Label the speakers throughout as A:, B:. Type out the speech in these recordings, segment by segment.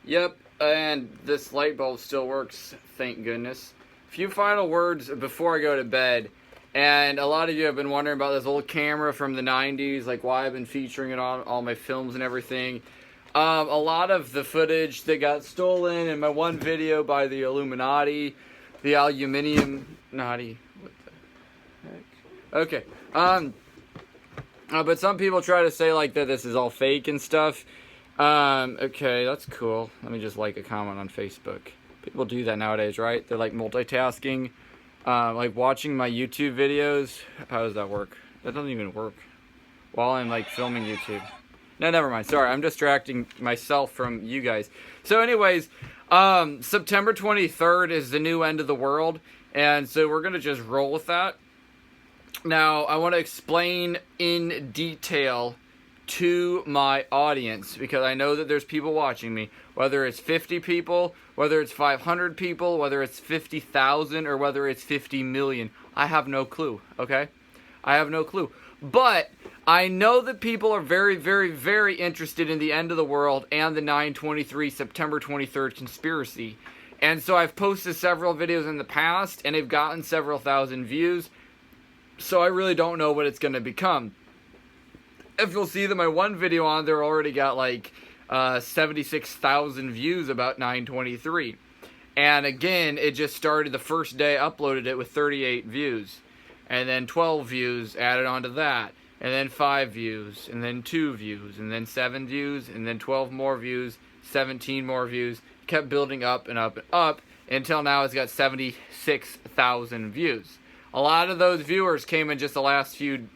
A: Yep, and this light bulb still works, thank goodness. Few final words before I go to bed. And a lot of you have been wondering about this old camera from the 90s, like why I've been featuring it on all my films and everything. A lot of the footage that got stolen in my one video by the Illuminati, the Aluminium Naughty. What the heck? Okay. But some people try to say like that this is all fake and stuff. Okay, that's cool. Let me just like a comment on Facebook. People do that nowadays, right? They're like multitasking. Like watching my YouTube videos. How does that work? That doesn't even work. While I'm like filming YouTube. No, never mind. Sorry, I'm distracting myself from you guys. So anyways, September 23rd is the new end of the world. And so we're going to just roll with that. Now, I want to explain in detail to my audience, because I know that there's people watching me, whether it's 50 people, whether it's 500 people, whether it's 50,000, or whether it's 50 million. I have no clue, okay? I have no clue. But I know that people are very, very, very interested in the end of the world and the 9/23 September 23rd conspiracy. And so I've posted several videos in the past, and they've gotten several thousand views. So I really don't know what it's going to become. If you'll see that my one video on there already got like 76,000 views about 9/23. And again, it just started the first day I uploaded it with 38 views. And then 12 views added onto that. And then 5 views. And then 2 views. And then 7 views. And then 12 more views. 17 more views. Kept building up and up and up. Until now it's got 76,000 views. A lot of those viewers came in just the last few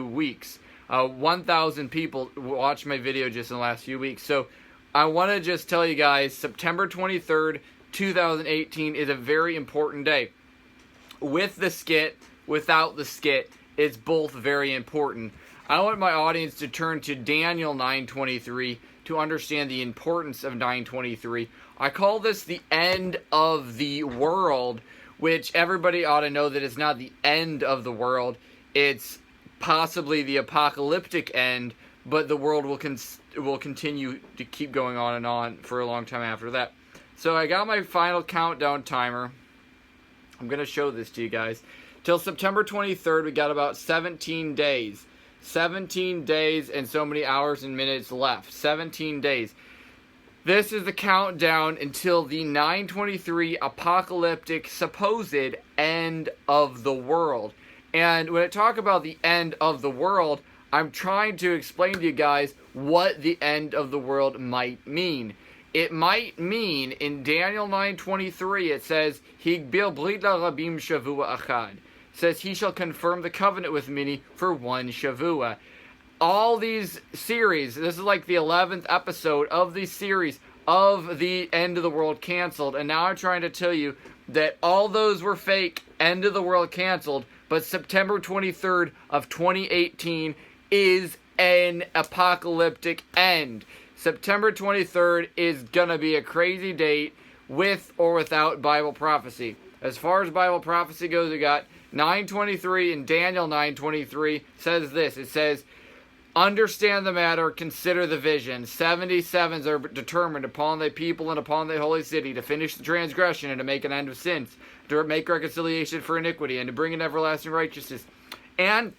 A: weeks. 1,000 people watched my video just in the last few weeks. So I want to just tell you guys, September 23rd, 2018 is a very important day. With the skit, without the skit, it's both very important. I want my audience to turn to Daniel 9:23 to understand the importance of 9:23. I call this the end of the world, which everybody ought to know that it's not the end of the world. It's possibly the apocalyptic end, but the world will continue to keep going on and on for a long time after that. So I got my final countdown timer. I'm going to show this to you guys. Till September 23rd, we got about 17 days. 17 days and so many hours and minutes left. 17 days. This is the countdown until the 9/23 apocalyptic supposed end of the world. And when I talk about the end of the world, I'm trying to explain to you guys what the end of the world might mean. It might mean, in Daniel 9:23, it says, says, he shall confirm the covenant with me for one Shavua. All these series, this is like the 11th episode of the series of the end of the world canceled. And now I'm trying to tell you that all those were fake, end of the world canceled, but September 23rd of 2018 is an apocalyptic end. September 23rd is going to be a crazy date with or without Bible prophecy. As far as Bible prophecy goes, we got 9:23, and Daniel 9:23 says this. It says, understand the matter, consider the vision. 77s are determined upon thy people and upon thy holy city to finish the transgression and to make an end of sins, to make reconciliation for iniquity, and to bring in everlasting righteousness, and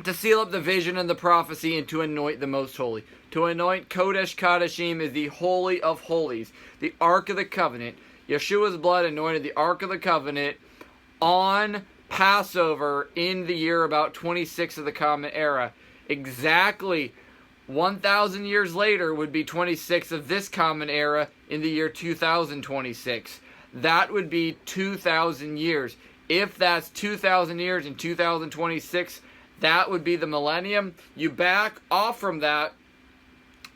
A: to seal up the vision and the prophecy, and to anoint the most holy. To anoint Kodesh Kodashim is the holy of holies, the Ark of the Covenant. Yeshua's blood anointed the Ark of the Covenant on Passover in the year about 26 of the Common Era. Exactly 1,000 years later would be 26 of this Common Era in the year 2026. That would be 2,000 years. If that's 2,000 years in 2026, that would be the millennium. You back off from that,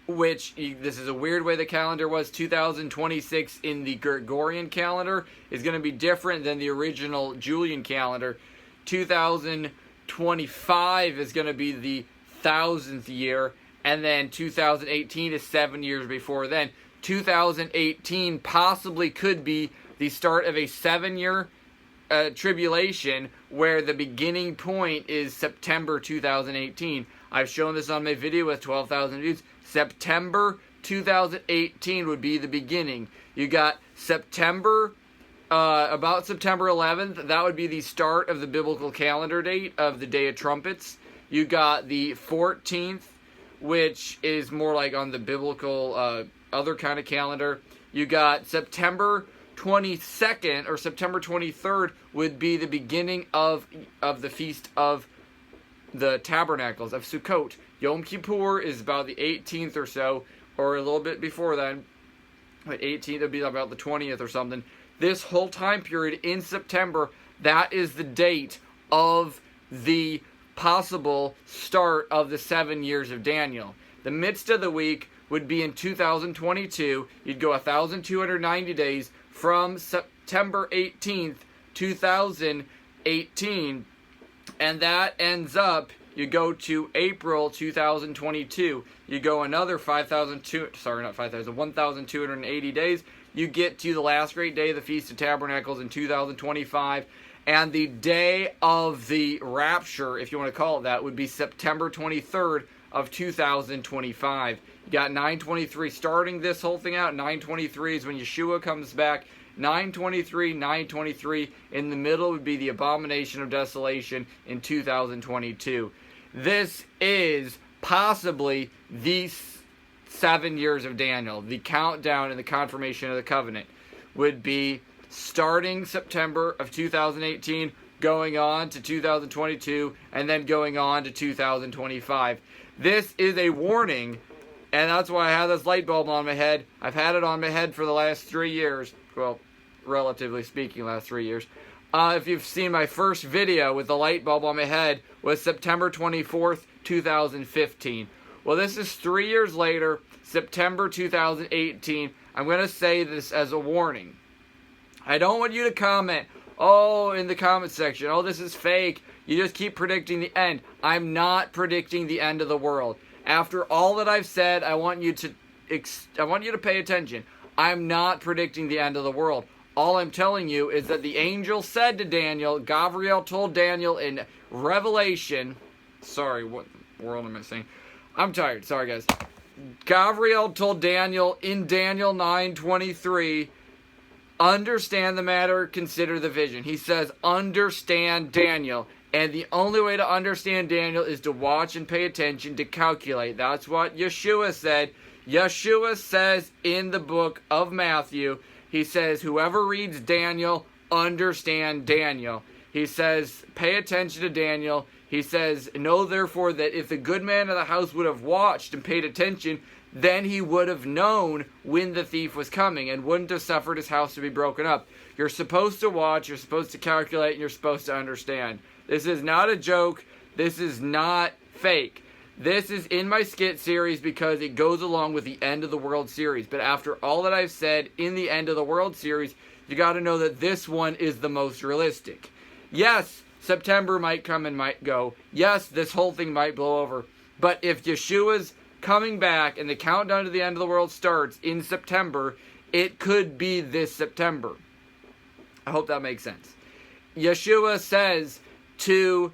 A: which, this is a weird way the calendar was, 2026 in the Gregorian calendar is going to be different than the original Julian calendar. 2025 is going to be the 1,000th year, and then 2018 is 7 years before then. 2018 possibly could be the start of a 7-year tribulation, where the beginning point is September 2018. I've shown this on my video with 12,000 views. September 2018 would be the beginning. You got September, about September 11th, that would be the start of the biblical calendar date of the Day of Trumpets. You got the 14th, which is more like on the biblical other kind of calendar. You got September 22nd or September 23rd would be the beginning of the Feast of the Tabernacles of Sukkot. Yom Kippur is about the 18th or so, or a little bit before then. But 18th would be about the 20th or something. This whole time period in September, that is the date of the possible start of the 7 years of Daniel. The midst of the week would be in 2022. You'd go 1,290 days from September 18th, 2018, and that ends up, you go to April 2022. You go another 1,280 days. You get to the last great day of the Feast of Tabernacles in 2025. And the day of the rapture, if you want to call it that, would be September 23rd of 2025. You got 923 starting this whole thing out. 923 is when Yeshua comes back. 923 in the middle would be the abomination of desolation in 2022. This is possibly the 7 years of Daniel. The countdown and the confirmation of the covenant would be starting September of 2018, going on to 2022, and then going on to 2025. This is a warning, and that's why I have this light bulb on my head. I've had it on my head for the last 3 years. Well, relatively speaking, last 3 years. If you've seen my first video with the light bulb on my head, was September 24th, 2015. Well, this is 3 years later, September 2018. I'm going to say this as a warning. I don't want you to comment, in the comment section, this is fake. You just keep predicting the end. I'm not predicting the end of the world. After all that I've said, I want you to pay attention. I'm not predicting the end of the world. All I'm telling you is that the angel said to Daniel, Gabriel told Daniel in Revelation, sorry, what world am I saying? I'm tired, sorry guys. Gabriel told Daniel in Daniel 9:23, understand the matter, consider the vision. He says, understand Daniel. And the only way to understand Daniel is to watch and pay attention, to calculate. That's what Yeshua said. Yeshua says in the book of Matthew, he says, whoever reads Daniel, understand Daniel. He says, pay attention to Daniel. He says, know therefore that if the good man of the house would have watched and paid attention, then he would have known when the thief was coming and wouldn't have suffered his house to be broken up. You're supposed to watch, you're supposed to calculate, and you're supposed to understand. This is not a joke. This is not fake. This is in my skit series because it goes along with the End of the World series. But after all that I've said in the End of the World series, you got to know that this one is the most realistic. Yes, September might come and might go. Yes, this whole thing might blow over. But if Yeshua's coming back and the countdown to the end of the world starts in September, it could be this September. I hope that makes sense. Yeshua says to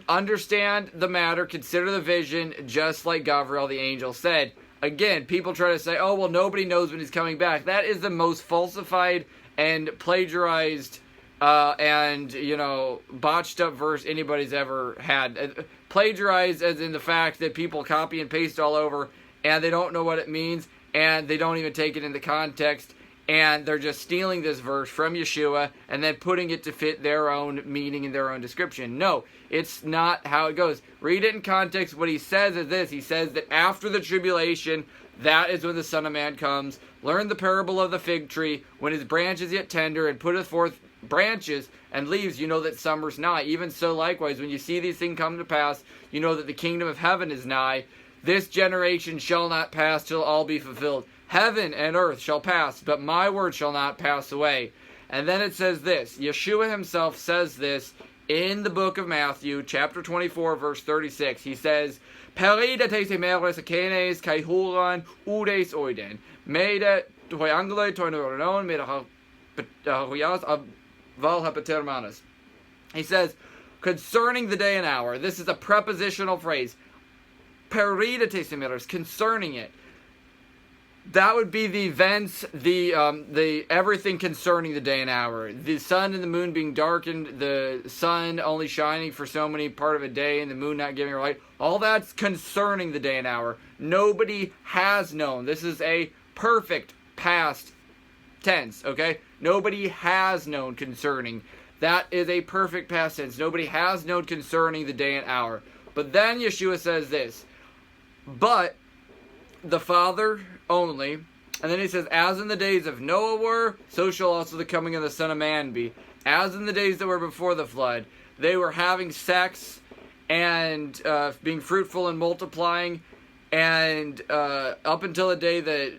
A: understand the matter, consider the vision, just like Gabriel the angel said. Again, people try to say, nobody knows when he's coming back. That is the most falsified and plagiarized botched up verse anybody's ever had. Plagiarized as in the fact that people copy and paste all over and they don't know what it means and they don't even take it into context. And they're just stealing this verse from Yeshua and then putting it to fit their own meaning and their own description. No, it's not how it goes. Read it in context. What he says is this. He says that after the tribulation, that is when the Son of Man comes. Learn the parable of the fig tree. When his branch is yet tender and putteth forth branches and leaves, you know that summer's nigh. Even so, likewise, when you see these things come to pass, you know that the kingdom of heaven is nigh. This generation shall not pass till all be fulfilled. Heaven and earth shall pass, but my word shall not pass away. And then it says this. Yeshua himself says this in the book of Matthew, chapter 24, verse 36. He says, Perida te semeres akenes kai huran udes oiden. Mede toyangle toinoron mede huyas aval hapatermanas. He says, concerning the day and hour. This is a prepositional phrase. Perida te semeres, concerning it. that would be the events, the everything concerning the day and hour. The sun and the moon being darkened, the sun only shining for so many part of a day, and the moon not giving her light. All that's concerning the day and hour. Nobody has known. This is a perfect past tense, okay? Nobody has known concerning. That is a perfect past tense. Nobody has known concerning the day and hour. But then Yeshua says this, but the Father only, and then he says, as in the days of Noah were, so shall also the coming of the Son of Man be. As in the days that were before the flood, they were having sex and being fruitful and multiplying, and up until the day that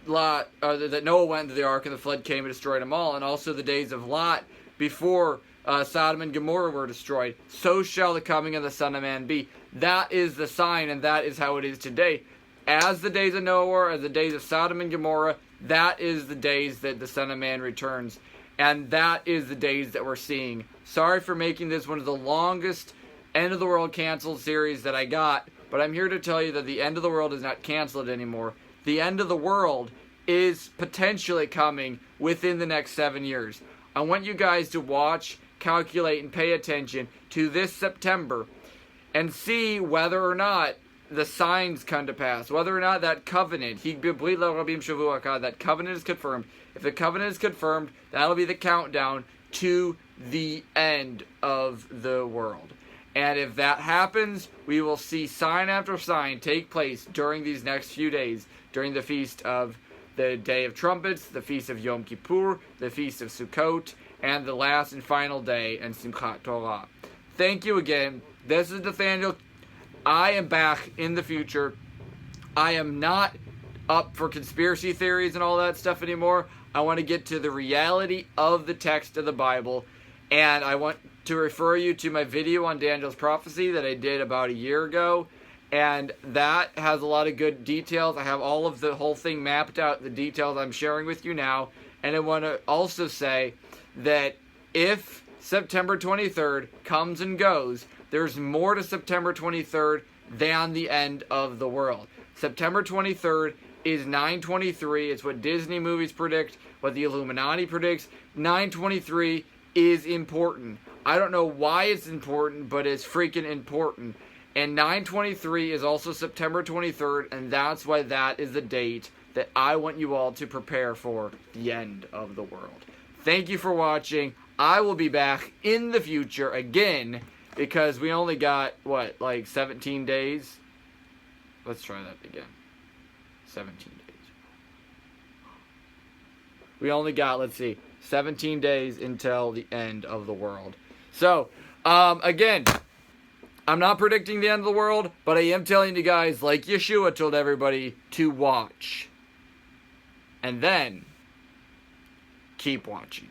A: that Noah went into the ark and the flood came and destroyed them all, and also the days of Lot before Sodom and Gomorrah were destroyed. So shall the coming of the Son of Man be. That is the sign, and that is how it is today. As the days of Noah were, as the days of Sodom and Gomorrah, that is the days that the Son of Man returns. And that is the days that we're seeing. Sorry for making this one of the longest End of the World canceled series that I got, but I'm here to tell you that the end of the world is not canceled anymore. The end of the world is potentially coming within the next 7 years. I want you guys to watch, calculate, and pay attention to this September and see whether or not the signs come to pass, whether or not that covenant, that covenant is confirmed. If the covenant is confirmed, that'll be the countdown to the end of the world. And if that happens, we will see sign after sign take place during these next few days, during the feast of the Day of Trumpets, the feast of Yom Kippur, the feast of Sukkot, and the last and final day in Simchat Torah. Thank you again. This is Nathaniel. I am back in the future. I am not up for conspiracy theories and all that stuff anymore. I want to get to the reality of the text of the Bible. And I want to refer you to my video on Daniel's prophecy that I did about a year ago. And that has a lot of good details. I have all of the whole thing mapped out, the details I'm sharing with you now. And I want to also say that if September 23rd comes and goes, there's more to September 23rd than the end of the world. September 23rd is 9/23. It's what Disney movies predict, what the Illuminati predicts. 9/23 is important. I don't know why it's important, but it's freaking important. And 9/23 is also September 23rd, and that's why that is the date that I want you all to prepare for the end of the world. Thank you for watching. I will be back in the future again, because we only got, what, like 17 days? Let's try that again. 17 days. We only got, let's see, 17 days until the end of the world. So, again, I'm not predicting the end of the world, but I am telling you guys, like Yeshua told everybody, to watch. And then, keep watching.